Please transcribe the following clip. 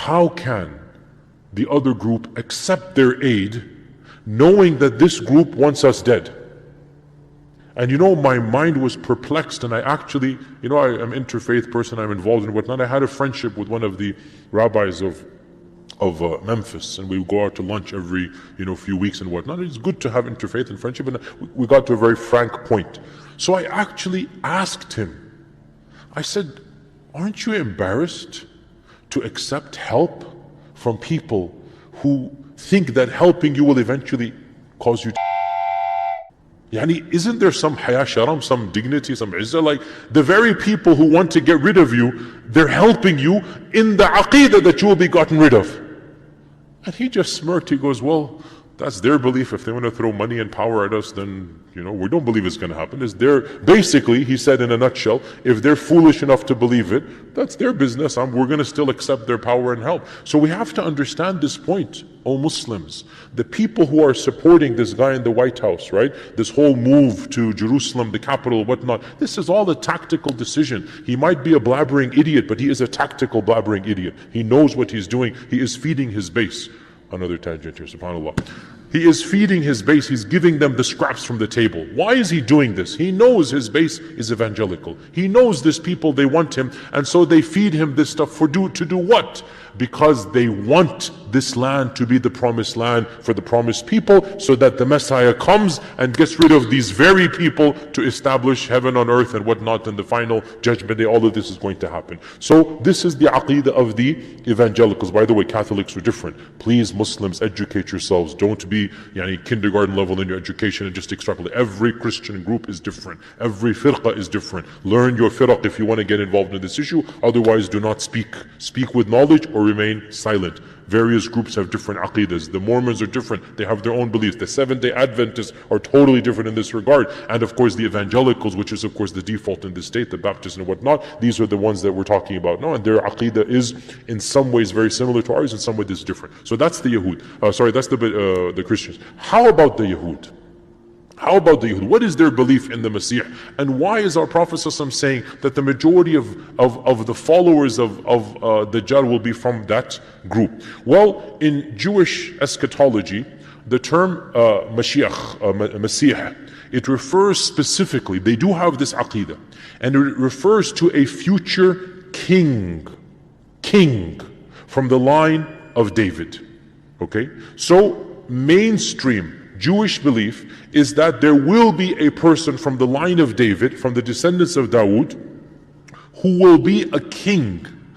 how can the other group accept their aid knowing that this group wants us dead? And my mind was perplexed, and I actually, I'm an interfaith person, I'm involved in whatnot. I had a friendship with one of the rabbis of Memphis, and we would go out to lunch every few weeks and whatnot. It's good to have interfaith and friendship, and we got to a very frank point. So I actually asked him, I said, aren't you embarrassed to accept help from people who think that helping you will eventually cause you to isn't there some haya sharam, some dignity, some izzah? Like the very people who want to get rid of you, they're helping you in the aqeedah that you will be gotten rid of. And he just smirked. He goes, well, that's their belief. If they want to throw money and power at us, then we don't believe it's going to happen. Basically, he said in a nutshell, if they're foolish enough to believe it, that's their business. We're going to still accept their power and help. So we have to understand this point, O Muslims. The people who are supporting this guy in the White House, right? This whole move to Jerusalem, the capital, whatnot, this is all a tactical decision. He might be a blabbering idiot, but he is a tactical blabbering idiot. He knows what he's doing. He is feeding his base. Another tangent here, subhanAllah. He is feeding his base. He's giving them the scraps from the table. Why is he doing this? He knows his base is evangelical. He knows these people, they want him, and so they feed him this stuff to do what? Because they want this land to be the promised land for the promised people, so that the Messiah comes and gets rid of these very people to establish heaven on earth and whatnot, and the final judgment day. All of this is going to happen. So this is the aqeedah of the evangelicals. By the way, Catholics are different. Please, Muslims, educate yourselves. Don't be kindergarten level in your education and just extrapolate. Every Christian group is different. Every firqa is different. Learn your firaq if you want to get involved in this issue. Otherwise, do not speak. Speak with knowledge or remain silent. Various groups have different aqeedas. The Mormons are different. They have their own beliefs. The Seventh-day Adventists are totally different in this regard. And of course the evangelicals, which is of course the default in the state, the Baptists and whatnot, these are the ones that we're talking about now. And their aqeedah is in some ways very similar to ours, in some ways it's different. So that's the Yahud. That's the Christians. How about the Yahud? How about the Yahud? What is their belief in the Messiah? And why is our Prophet ﷺ saying that the majority of the followers of Dajjal will be from that group? Well, in Jewish eschatology, the term Messiah, it refers specifically, they do have this aqeedah, and it refers to a future king from the line of David. Okay? So, mainstream Jewish belief is that there will be a person from the line of David, from the descendants of Dawood, who will be a king.